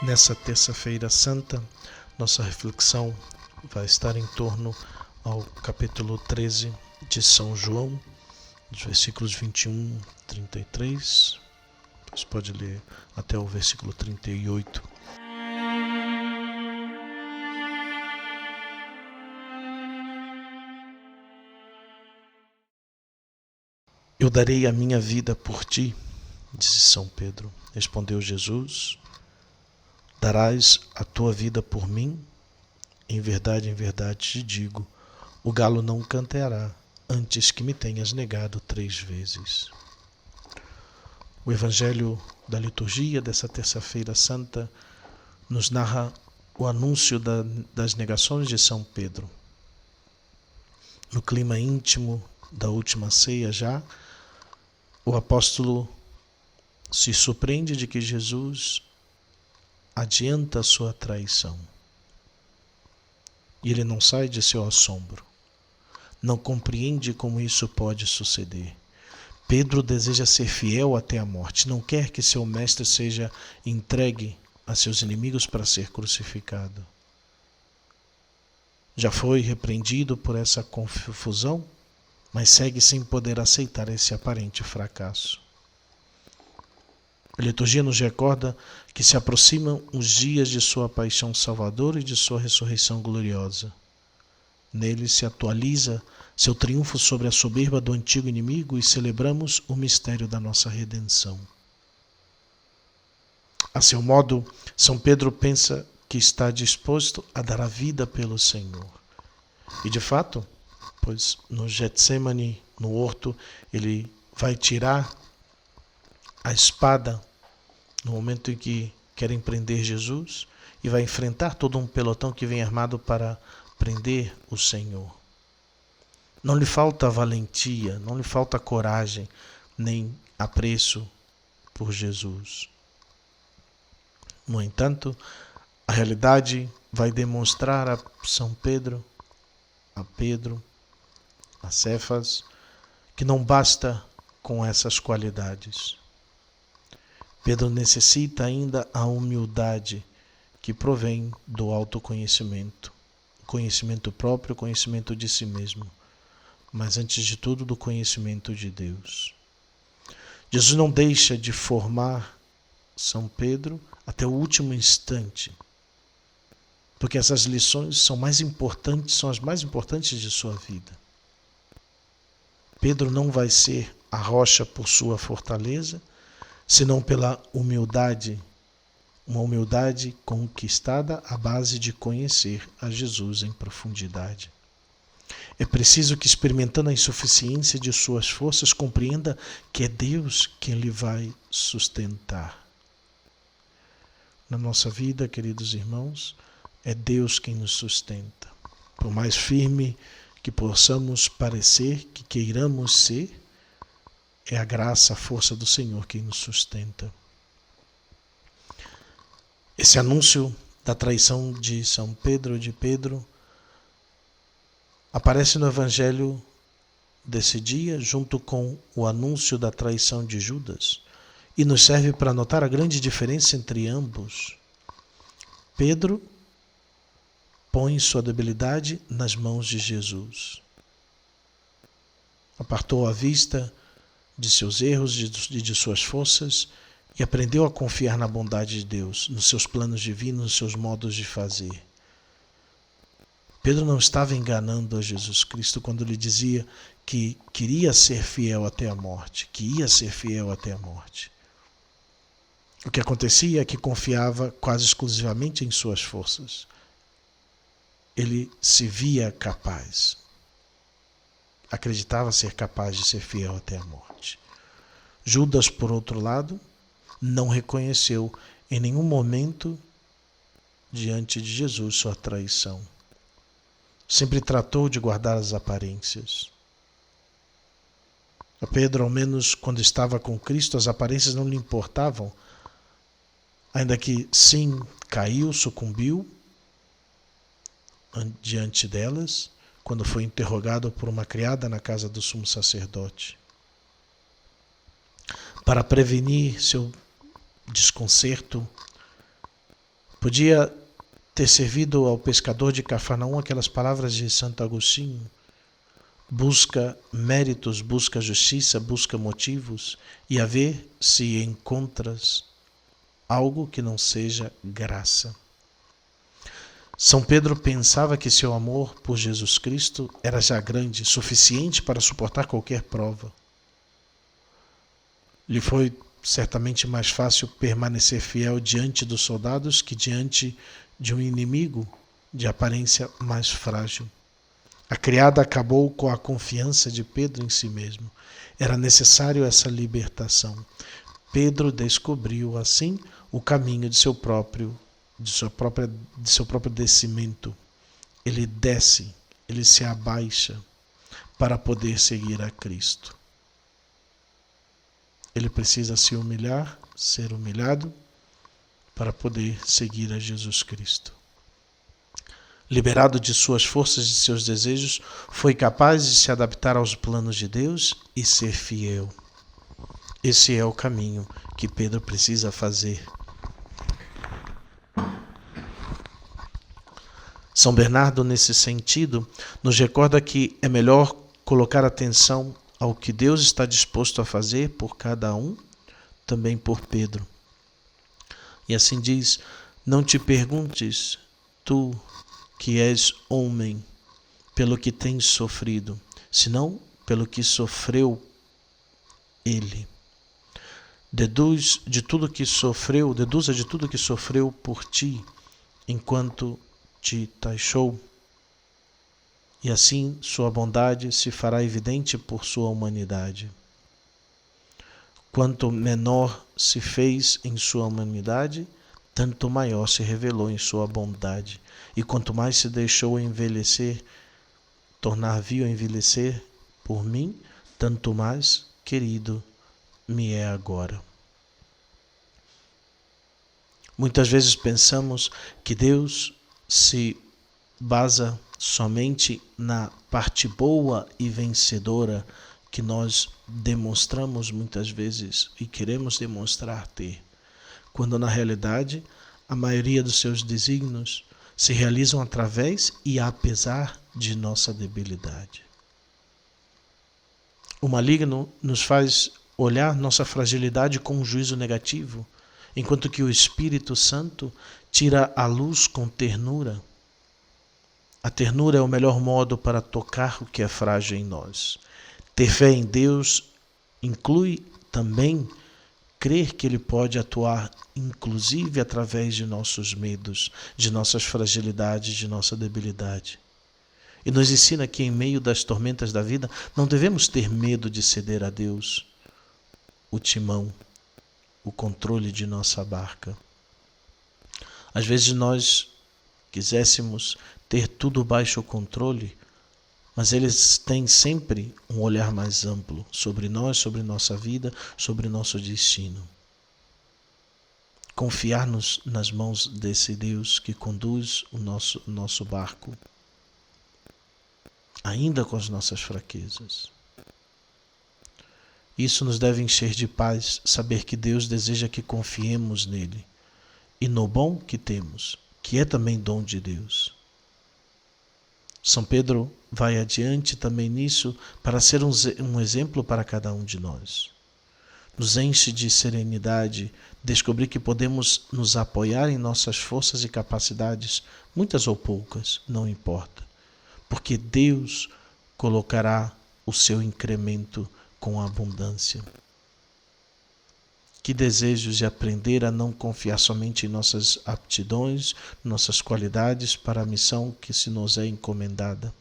Nessa terça-feira santa, nossa reflexão vai estar em torno ao capítulo 13 de São João, dos versículos 21 a 33. Você pode ler até o versículo 38. Eu darei a minha vida por ti, disse São Pedro. Respondeu Jesus: darás a tua vida por mim? Em verdade te digo, o galo não cantará antes que me tenhas negado 3 vezes. O Evangelho da liturgia dessa terça-feira santa nos narra o anúncio das negações de São Pedro. No clima íntimo da última ceia já, o apóstolo se surpreende de que Jesus adianta a sua traição. E ele não sai de seu assombro. Não compreende como isso pode suceder. Pedro deseja ser fiel até a morte. Não quer que seu mestre seja entregue a seus inimigos para ser crucificado. Já foi repreendido por essa confusão, mas segue sem poder aceitar esse aparente fracasso. A liturgia nos recorda que se aproximam os dias de sua paixão salvadora e de sua ressurreição gloriosa. Nele se atualiza seu triunfo sobre a soberba do antigo inimigo e celebramos o mistério da nossa redenção. A seu modo, São Pedro pensa que está disposto a dar a vida pelo Senhor. E de fato, pois no Getsemane, no horto, ele vai tirar a espada no momento em que querem prender Jesus e vai enfrentar todo um pelotão que vem armado para prender o Senhor. Não lhe falta valentia, não lhe falta coragem, nem apreço por Jesus. No entanto, a realidade vai demonstrar a São Pedro, a Cefas, que não basta com essas qualidades. Pedro necessita ainda a humildade que provém do autoconhecimento, conhecimento próprio, conhecimento de si mesmo, mas antes de tudo do conhecimento de Deus. Jesus não deixa de formar São Pedro até o último instante, porque essas lições são as mais importantes de sua vida. Pedro não vai ser a rocha por sua fortaleza, senão pela humildade, uma humildade conquistada à base de conhecer a Jesus em profundidade. É preciso que, experimentando a insuficiência de suas forças, compreenda que é Deus quem lhe vai sustentar. Na nossa vida, queridos irmãos, é Deus quem nos sustenta. Por mais firme que possamos parecer, que queiramos ser, é a graça, a força do Senhor quem nos sustenta. Esse anúncio da traição de São Pedro, aparece no Evangelho desse dia, junto com o anúncio da traição de Judas, e nos serve para notar a grande diferença entre ambos. Pedro põe sua debilidade nas mãos de Jesus. Apartou a vista de seus erros e de suas forças e aprendeu a confiar na bondade de Deus, nos seus planos divinos, nos seus modos de fazer. Pedro não estava enganando a Jesus Cristo quando lhe dizia que queria ser fiel até a morte, que ia ser fiel até a morte. O que acontecia é que confiava quase exclusivamente em suas forças. Ele se via capaz. Acreditava ser capaz de ser fiel até a morte. Judas, por outro lado, não reconheceu em nenhum momento diante de Jesus sua traição. Sempre tratou de guardar as aparências. A Pedro, ao menos quando estava com Cristo, as aparências não lhe importavam, ainda que sim, caiu, sucumbiu diante delas, quando foi interrogado por uma criada na casa do sumo sacerdote. Para prevenir seu desconcerto, Podia ter servido ao pescador de Cafarnaum aquelas palavras de Santo Agostinho: busca méritos, busca justiça, busca motivos, e a ver se encontras algo que não seja graça. São Pedro pensava que seu amor por Jesus Cristo era já grande, suficiente para suportar qualquer prova. Lhe foi certamente mais fácil permanecer fiel diante dos soldados que diante de um inimigo de aparência mais frágil. A criada acabou com a confiança de Pedro em si mesmo. Era necessário essa libertação. Pedro descobriu, assim, o caminho de seu próprio descimento. Ele desce, ele se abaixa para poder seguir a Cristo. Ele precisa se humilhar, ser humilhado, para poder seguir a Jesus Cristo. Liberado de suas forças e seus desejos, foi capaz de se adaptar aos planos de Deus e ser fiel. Esse é o caminho que Pedro precisa fazer. São Bernardo, nesse sentido, nos recorda que é melhor colocar atenção ao que Deus está disposto a fazer por cada um, também por Pedro. E assim diz: não te perguntes, tu que és homem, pelo que tens sofrido, senão pelo que sofreu ele. Deduza de tudo que sofreu por ti, enquanto te taxou, e assim sua bondade se fará evidente por sua humanidade. Quanto menor se fez em sua humanidade, tanto maior se revelou em sua bondade. E quanto mais se deixou envelhecer, tornar vil envelhecer por mim, tanto mais querido me é agora. Muitas vezes pensamos que Deus se basa somente na parte boa e vencedora que nós demonstramos muitas vezes e queremos demonstrar ter, quando na realidade a maioria dos seus desígnios se realizam através e apesar de nossa debilidade. O maligno nos faz olhar nossa fragilidade com um juízo negativo, enquanto que o Espírito Santo tira a luz com ternura. A ternura é o melhor modo para tocar o que é frágil em nós. Ter fé em Deus inclui também crer que Ele pode atuar, inclusive através de nossos medos, de nossas fragilidades, de nossa debilidade. E nos ensina que em meio das tormentas da vida não devemos ter medo de ceder a Deus o timão, o controle de nossa barca. Às vezes nós quiséssemos ter tudo baixo controle, mas eles têm sempre um olhar mais amplo sobre nós, sobre nossa vida, sobre nosso destino. Confiar-nos nas mãos desse Deus que conduz o nosso barco, ainda com as nossas fraquezas. Isso nos deve encher de paz, saber que Deus deseja que confiemos nele e no bom que temos, que é também dom de Deus. São Pedro vai adiante também nisso para ser um exemplo para cada um de nós. Nos enche de serenidade descobrir que podemos nos apoiar em nossas forças e capacidades, muitas ou poucas, não importa, porque Deus colocará o seu incremento com abundância. Que desejos de aprender a não confiar somente em nossas aptidões, nossas qualidades para a missão que se nos é encomendada.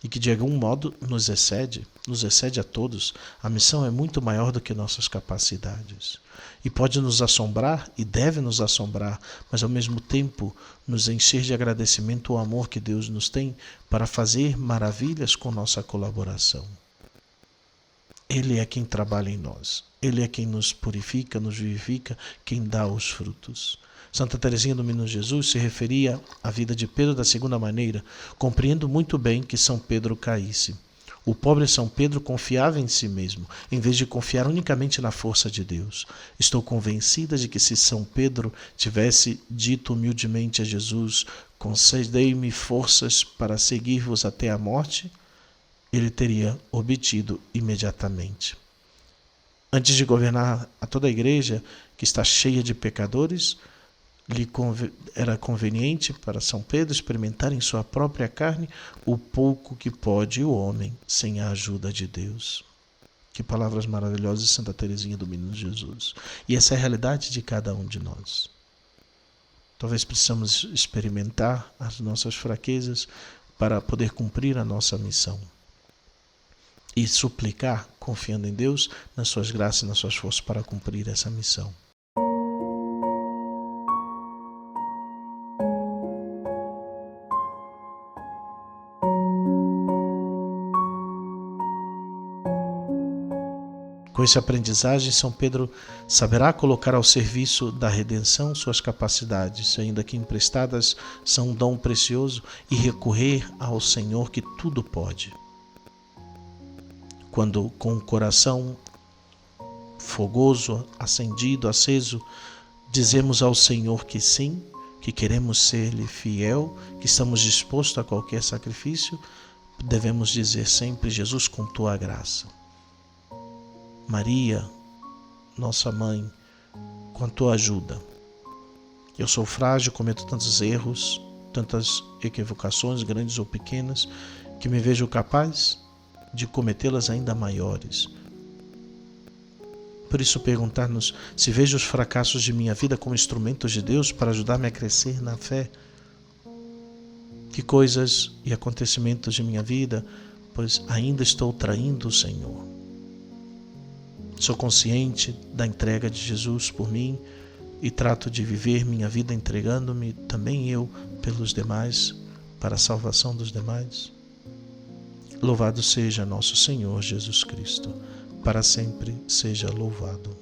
E que de algum modo nos excede a todos. A missão é muito maior do que nossas capacidades. E pode nos assombrar, e deve nos assombrar, mas ao mesmo tempo nos encher de agradecimento o amor que Deus nos tem para fazer maravilhas com nossa colaboração. Ele é quem trabalha em nós. Ele é quem nos purifica, nos vivifica, quem dá os frutos. Santa Teresinha do Menino Jesus se referia à vida de Pedro da segunda maneira, compreendo muito bem que São Pedro caísse. O pobre São Pedro confiava em si mesmo, em vez de confiar unicamente na força de Deus. Estou convencida de que se São Pedro tivesse dito humildemente a Jesus: concedei-me forças para seguir-vos até a morte, ele teria obtido imediatamente. Antes de governar a toda a igreja, que está cheia de pecadores, era conveniente para São Pedro experimentar em sua própria carne o pouco que pode o homem sem a ajuda de Deus. Que palavras maravilhosas de Santa Teresinha do Menino Jesus. E essa é a realidade de cada um de nós. Talvez precisamos experimentar as nossas fraquezas para poder cumprir a nossa missão. E suplicar, confiando em Deus, nas suas graças e nas suas forças para cumprir essa missão. Com essa aprendizagem, São Pedro saberá colocar ao serviço da redenção suas capacidades, ainda que emprestadas, são um dom precioso, e recorrer ao Senhor que tudo pode. Quando com o coração fogoso, acendido, aceso, dizemos ao Senhor que sim, que queremos ser-lhe fiel, que estamos dispostos a qualquer sacrifício, devemos dizer sempre: Jesus, com tua graça. Maria, nossa mãe, com a tua ajuda. Eu sou frágil, cometo tantos erros, tantas equivocações, grandes ou pequenas, que me vejo capaz de cometê-las ainda maiores. Por isso perguntar-nos se vejo os fracassos de minha vida como instrumentos de Deus para ajudar-me a crescer na fé. Que coisas e acontecimentos de minha vida, pois ainda estou traindo o Senhor. Sou consciente da entrega de Jesus por mim e trato de viver minha vida entregando-me também eu pelos demais, para a salvação dos demais. Louvado seja nosso Senhor Jesus Cristo, para sempre seja louvado.